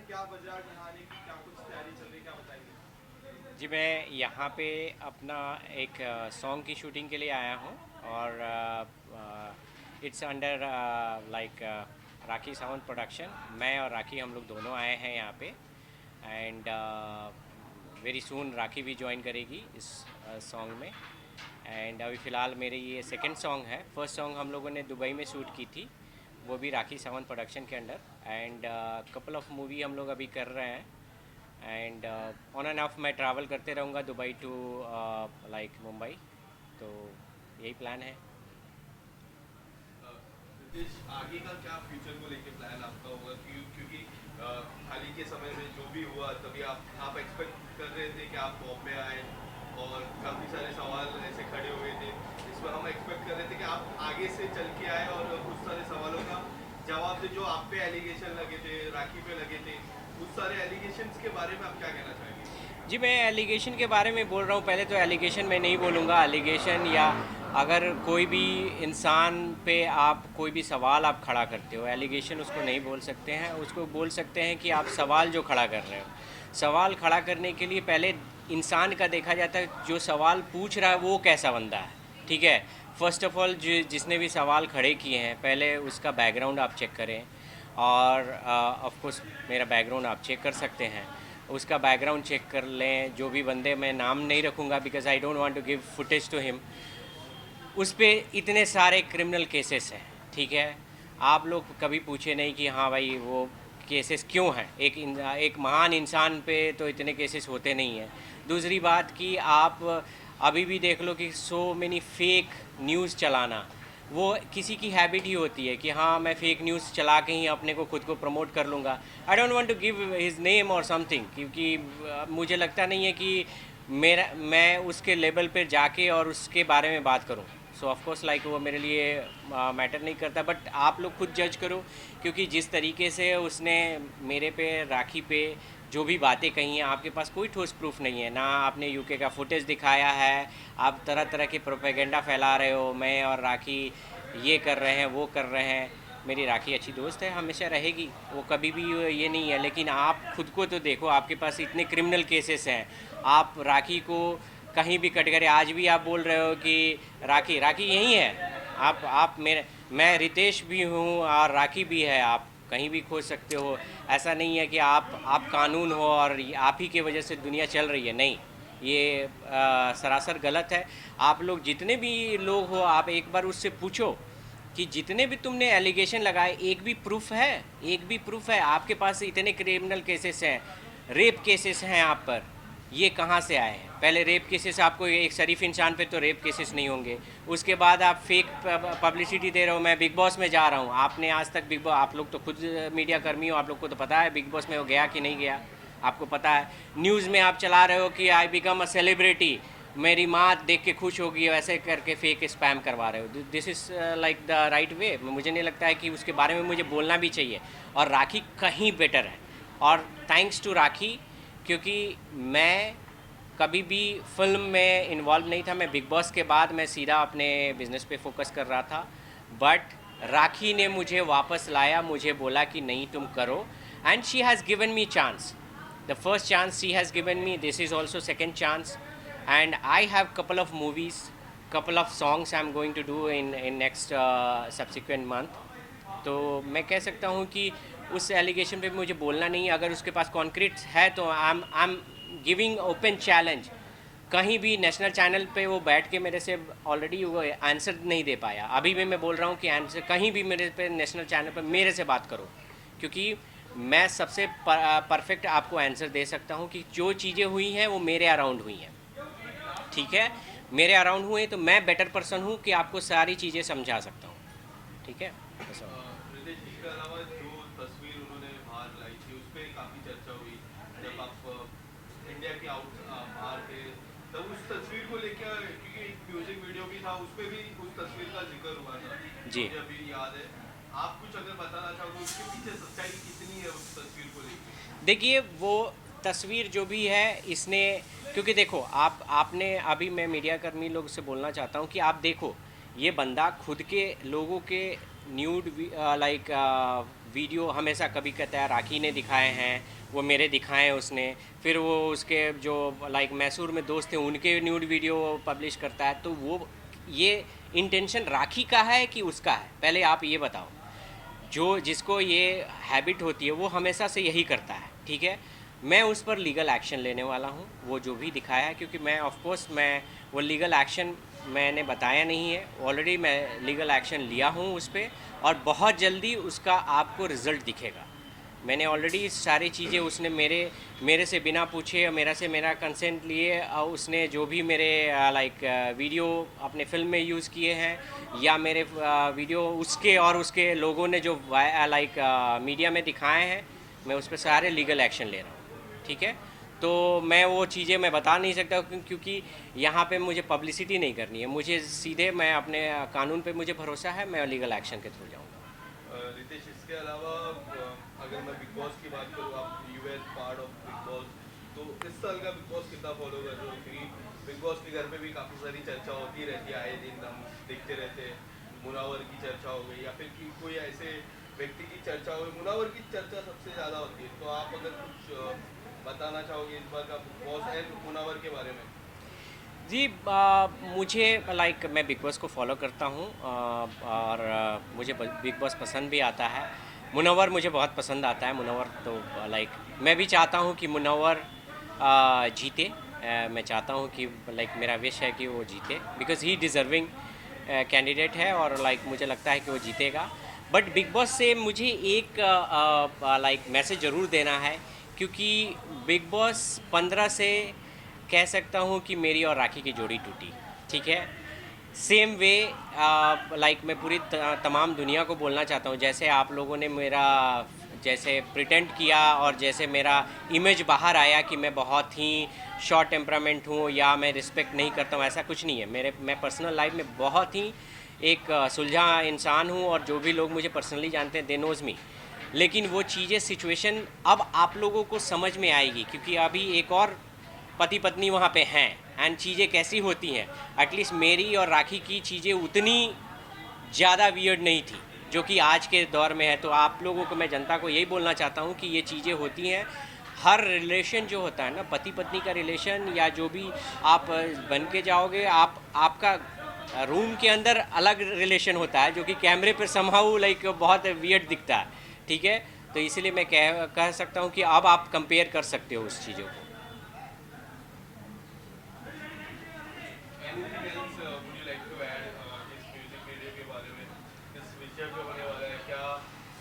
क्या वजह नहाने की, क्या कुछ तैयारी चल रही है, क्या बताएंगे? जी, मैं यहाँ पे अपना एक सॉन्ग की शूटिंग के लिए आया हूँ। और it's under like Rakhi Sawant production. मैं और राखी हम लोग दोनों आए हैं यहाँ पे। एंड वेरी सून राखी भी ज्वाइन करेगी इस सॉन्ग में। एंड अभी फ़िलहाल मेरे ये सेकंड सॉन्ग है। फर्स्ट सॉन्ग हम लोगों ने दुबई में शूट की थी, वो भी राखी सावंत प्रोडक्शन के under. And couple of movie हम लोग अभी कर रहे हैं। एंड ऑन एंड ऑफ मैं ट्रैवल करते रहूँगा दुबई टू लाइक मुंबई। तो यही प्लान है। रितेश, आगे का क्या फ्यूचर को लेके प्लान आपका होगा? क्योंकि हाल ही के समय में जो भी हुआ, तभी आप एक्सपेक्ट कर रहे थे कि आप बॉम्बे आए, और काफ़ी सारे सवाल ऐसे खड़े हुए थे। इसमें हम एक्सपेक्ट कर रहे थे कि आप आगे से चल के आए और उस सारे सवालों का जवाब दे जो आप पे एलिगेशन लगे थे, राखी पे लगे थे। उस सारे एलिगेशंस के बारे में आप क्या कहना चाहेंगे? जी, मैं एलिगेशन के बारे में बोल रहा हूँ। पहले तो एलिगेशन मैं नहीं बोलूँगा। एलिगेशन या अगर कोई भी इंसान पे आप कोई भी सवाल आप खड़ा करते हो, एलिगेशन उसको नहीं बोल सकते हैं। उसको बोल सकते हैं कि आप सवाल जो खड़ा कर रहे हो। सवाल खड़ा करने के लिए पहले इंसान का देखा जाता है, जो सवाल पूछ रहा है वो कैसा बंदा है। ठीक है। फ़र्स्ट ऑफ़ ऑल जिसने भी सवाल खड़े किए हैं, पहले उसका बैकग्राउंड आप चेक करें। और ऑफ कोर्स मेरा बैकग्राउंड आप चेक कर सकते हैं। उसका बैकग्राउंड चेक कर लें। जो भी बंदे, मैं नाम नहीं रखूँगा because I don't want to give footage to him. उस पे इतने सारे क्रिमिनल केसेस हैं। ठीक है। आप लोग कभी पूछे नहीं कि हाँ भाई वो केसेस क्यों हैं। एक महान इंसान पे तो इतने केसेस होते नहीं हैं। दूसरी बात कि आप अभी भी देख लो कि सो मेनी फेक न्यूज़ चलाना, वो किसी की हैबिट ही होती है कि हाँ मैं फेक न्यूज़ चला के ही अपने को खुद को प्रमोट कर लूँगा। I don't want to give his name और समथिंग, क्योंकि मुझे लगता नहीं है कि मेरा मैं उसके लेवल पे जाके और उसके बारे में बात करूँ। सो ऑफ कोर्स लाइक वो मेरे लिए मैटर नहीं करता। बट आप लोग खुद जज करो, क्योंकि जिस तरीके से उसने मेरे पे, राखी पे जो भी बातें कही हैं, आपके पास कोई ठोस प्रूफ नहीं है ना। आपने यूके का फुटेज दिखाया है। आप तरह तरह के प्रोपेगेंडा फैला रहे हो, मैं और राखी ये कर रहे हैं वो कर रहे हैं। मेरी राखी अच्छी दोस्त है, हमेशा रहेगी, वो कभी भी ये नहीं है। लेकिन आप खुद को तो देखो, आपके पास इतने क्रिमिनल केसेस हैं। आप राखी को कहीं भी कटघरे, आज भी आप बोल रहे हो कि राखी राखी यही है। आप मेरे, मैं रितेश भी हूँ और राखी भी है। आप कहीं भी खोज सकते हो। ऐसा नहीं है कि आप कानून हो और आप ही की वजह से दुनिया चल रही है। नहीं, ये सरासर गलत है। आप लोग जितने भी लोग हो, आप एक बार उससे पूछो कि जितने भी तुमने एलिगेशन लगाए, एक भी प्रूफ है? एक भी प्रूफ है? आपके पास इतने क्रिमिनल केसेस हैं, रेप केसेस हैं आप पर, ये कहाँ से आए हैं? पहले रेप केसेस, आपको एक शरीफ इंसान पे तो रेप केसेस नहीं होंगे। उसके बाद आप फेक पब्लिसिटी दे रहे हो, मैं बिग बॉस में जा रहा हूँ। आपने आज तक बिग बॉस, आप लोग तो खुद मीडिया कर्मी हो, आप लोग को तो पता है बिग बॉस में वो गया कि नहीं गया, आपको पता है। न्यूज़ में आप चला रहे हो कि आई बिकम अ सेलिब्रिटी, मेरी माँ देख के खुश होगी, वैसे करके फेक स्पैम करवा रहे हो। This is like the right way. मुझे नहीं लगता है कि उसके बारे में मुझे बोलना भी चाहिए। और राखी कहीं बेटर है। और थैंक्स टू राखी, क्योंकि मैं कभी भी फिल्म में इन्वॉल्व नहीं था। मैं बिग बॉस के बाद मैं सीधा अपने बिजनेस पे फोकस कर रहा था। बट राखी ने मुझे वापस लाया, मुझे बोला कि नहीं तुम करो। And she has given me chance. The first chance she has given me, this is also second chance. And I have couple of movies, couple of songs I'm going to do in next subsequent month। तो मैं कह सकता हूँ कि उस allegation पे मुझे बोलना नहीं है। अगर उसके पास कॉन्क्रीट है तो I am giving open challenge. कहीं भी नेशनल चैनल पे वो बैठ के मेरे से ऑलरेडी वो आंसर नहीं दे पाया। अभी भी मैं बोल रहा हूँ कि आंसर कहीं भी मेरे पे नेशनल चैनल पे मेरे से बात करो, क्योंकि मैं सबसे परफेक्ट आपको आंसर दे सकता हूँ कि जो चीज़ें हुई हैं वो मेरे अराउंड हुई हैं। ठीक है। मेरे अराउंड हुए तो मैं बेटर पर्सन हूँ कि आपको सारी चीज़ें समझा सकता हूँ। ठीक है। बस और- रितेश, इसके अलावा जो तस्वीर उन्होंने बाहर लाई थी, उस पर काफ़ी चर्चा हुई। जब आप इंडिया के आउट बाहर थे, तब उस तस्वीर को लेकर, क्योंकि एक म्यूजिक वीडियो भी था, उस पर भी उस तस्वीर का जिक्र हुआ था, जी, मुझे अभी याद है। आप कुछ अगर बताना चाहोगे उसके पीछे सच्चाई कितनी है उस तस्वीर को लेकर? देखिए वो तस्वीर जो भी है इसने, क्योंकि देखो आपने अभी, मैं मीडिया कर्मी लोग से बोलना चाहता हूँ कि आप देखो, ये बंदा खुद के लोगों के न्यूड लाइक वीडियो हमेशा कभी कहता है राखी ने दिखाए हैं, वो मेरे दिखाए उसने, फिर वो उसके जो लाइक मैसूर में दोस्त थे उनके न्यूड वीडियो पब्लिश करता है। तो वो ये इंटेंशन राखी का है कि उसका है, पहले आप ये बताओ। जो जिसको ये हैबिट होती है वो हमेशा से यही करता है, ठीक है। मैं उस पर लीगल एक्शन लेने वाला हूँ, वो जो भी दिखाया है, क्योंकि मैं ऑफ कोर्स मैं वो लीगल एक्शन मैंने बताया नहीं है, ऑलरेडी मैं लीगल एक्शन लिया हूँ उस पर, और बहुत जल्दी उसका आपको रिज़ल्ट दिखेगा। मैंने ऑलरेडी सारी चीज़ें उसने मेरे से बिना पूछे, मेरा कंसेंट लिए उसने जो भी मेरे लाइक वीडियो अपने फिल्म में यूज़ किए हैं, या मेरे वीडियो उसके और उसके लोगों ने जो लाइक मीडिया में दिखाए हैं, मैं उस पर सारे लीगल एक्शन ले रहा हूँ, ठीक है। तो मैं वो चीज़ें मैं बता नहीं सकता क्योंकि यहाँ पे मुझे पब्लिसिटी नहीं करनी है, मुझे सीधे मैं अपने कानून पे मुझे भरोसा है, मैं लीगल एक्शन के थ्रू जाऊँगा। रितेश, इसके अलावा अगर मैं बिग बॉस की बात करूँ, आप यू एर पार्ट ऑफ बिग बॉस, तो इस साल का बिग बॉस कितना फॉलो कर रहे हो? क्योंकि बिग बॉस के घर पे भी काफ़ी सारी चर्चा होती रहती है, आए दिन हम देखते रहते हैं। मुनावर की चर्चा हो गई, या फिर कि कोई ऐसे व्यक्ति की चर्चा हो गई। मुनावर की चर्चा सबसे ज़्यादा होती है, तो आप अगर कुछ बताना चाहोगे इस बार का बिग बॉस एंड मुनावर के बारे में? जी, मुझे लाइक मैं बिग बॉस को फॉलो करता हूँ, और मुझे बिग बॉस पसंद भी आता है। मुनव्वर मुझे बहुत पसंद आता है। मुनव्वर तो लाइक मैं भी चाहता हूँ कि मुनव्वर जीते। मैं चाहता हूँ कि लाइक मेरा विश है कि वो जीते, बिकॉज़ ही डिज़र्विंग कैंडिडेट है, और लाइक मुझे लगता है कि वो जीतेगा। बट बिग बॉस से मुझे एक लाइक मैसेज ज़रूर देना है, क्योंकि बिग बॉस 15 से कह सकता हूँ कि मेरी और राखी की जोड़ी टूटी, ठीक है। सेम वे लाइक मैं पूरी तमाम दुनिया को बोलना चाहता हूँ, जैसे आप लोगों ने मेरा जैसे प्रिटेंड किया और जैसे मेरा इमेज बाहर आया कि मैं बहुत ही शॉर्ट टेम्परामेंट हूँ या मैं रिस्पेक्ट नहीं करता हूँ, ऐसा कुछ नहीं है। मैं पर्सनल लाइफ में बहुत ही एक सुलझा इंसान हूँ, और जो भी लोग मुझे पर्सनली जानते हैं दे नोज़ मी। लेकिन वो चीज़ें सिचुएशन अब आप लोगों को समझ में आएगी, क्योंकि अभी एक और पति पत्नी वहाँ पे हैं, एंड चीज़ें कैसी होती हैं। एटलीस्ट मेरी और राखी की चीज़ें उतनी ज़्यादा वियर्ड नहीं थी जो कि आज के दौर में है। तो आप लोगों को, मैं जनता को यही बोलना चाहता हूँ कि ये चीज़ें होती हैं। हर रिलेशन जो होता है ना, पति पत्नी का रिलेशन या जो भी आप बन के जाओगे, आपका रूम के अंदर अलग रिलेशन होता है जो कि कैमरे पर समहाउ लाइक बहुत वियर्ड दिखता है, ठीक है। तो इसीलिए मैं कह सकता हूँ कि अब आप कंपेयर कर सकते हो उस चीज़ों को। Anything else would you like to add इस म्यूजिक वीडियो के बारे में? इस विषय पे होने वाला है क्या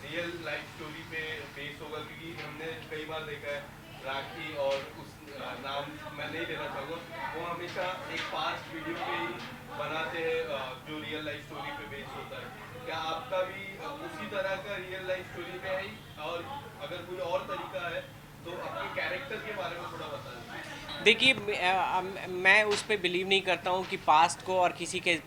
रियल लाइफ स्टोरी पे बेस होगा? क्योंकि हमने कई बार देखा है राखी और उस नाम मैं नहीं लेना चाहूँगा, वो हमेशा एक पास्ट वीडियो पे ही बनाते हैं जो रियल लाइफ स्टोरी पे बेस होता है। क्या आपका भी उसी तरह का रियल लाइफ स्टोरी पे है ही? और अगर कोई और तरीका है तो आपके कैरेक्टर के बारे में थोड़ा बता दीजिए। देखिए, मैं उस पे बिलीव नहीं करता हूँ कि पास्ट को और किसी के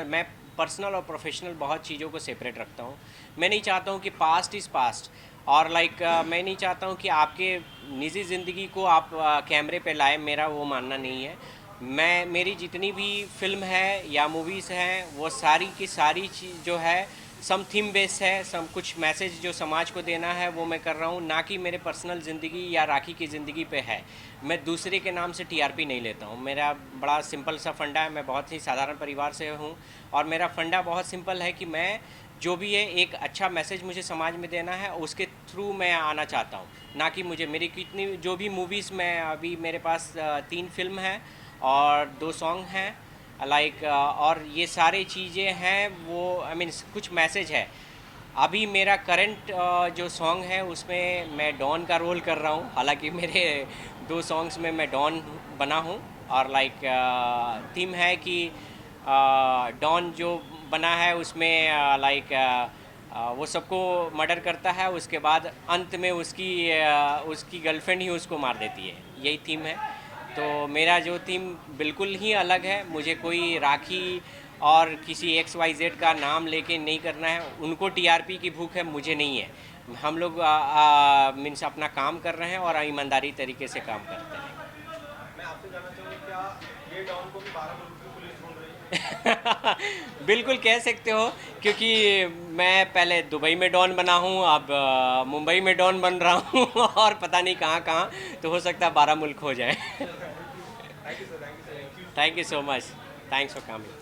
मैं पर्सनल और प्रोफेशनल बहुत चीज़ों को सेपरेट रखता हूँ। मैं नहीं चाहता हूँ कि पास्ट इज़ पास्ट, और लाइक मैं नहीं चाहता हूँ कि आपके निजी ज़िंदगी को आप कैमरे पे लाए, मेरा वो मानना नहीं है। मेरी जितनी भी फिल्म है या मूवीज़ हैं, वो सारी की सारी चीज़ जो है सम थीम बेस है, सम कुछ मैसेज जो समाज को देना है वो मैं कर रहा हूँ, ना कि मेरे पर्सनल ज़िंदगी या राखी की ज़िंदगी पे है। मैं दूसरे के नाम से टीआरपी नहीं लेता हूँ। मेरा बड़ा सिंपल सा फंडा है, मैं बहुत ही साधारण परिवार से हूँ, और मेरा फंडा बहुत सिंपल है कि मैं जो भी है एक अच्छा मैसेज मुझे समाज में देना है, उसके थ्रू मैं आना चाहता हूँ। ना कि मुझे मेरी कितनी जो भी मूवीज़ में अभी मेरे पास 3 फिल्म हैं और 2 सॉन्ग हैं लाइक, और ये सारी चीज़ें हैं वो आई मीन कुछ मैसेज है। अभी मेरा करंट जो सॉन्ग है उसमें मैं डॉन का रोल कर रहा हूँ, हालांकि मेरे 2 सॉन्ग्स में मैं डॉन बना हूँ, और लाइक थीम है कि डॉन जो बना है उसमें लाइक वो सबको मर्डर करता है, उसके बाद अंत में उसकी गर्लफ्रेंड ही उसको मार देती है, यही थीम है। तो मेरा जो थीम बिल्कुल ही अलग है। मुझे कोई राखी और किसी XYZ का नाम लेके नहीं करना है। उनको टीआरपी की भूख है, मुझे नहीं है। हम लोग मीन्स अपना काम कर रहे हैं और ईमानदारी तरीके से काम करते हैं। मैं आपसे जानना चाहूँगा क्या ये डॉन को भी 12 मुल्क की पुलिस ढूंढ रही है? बिल्कुल कह सकते हो, क्योंकि मैं पहले दुबई में डॉन बना हूँ, अब मुंबई में डॉन बन रहा हूँ और पता नहीं कहाँ कहाँ, तो हो सकता है 12 मुल्क हो जाए। Thank you sir, thank you sir. Thank you so much, thanks for coming.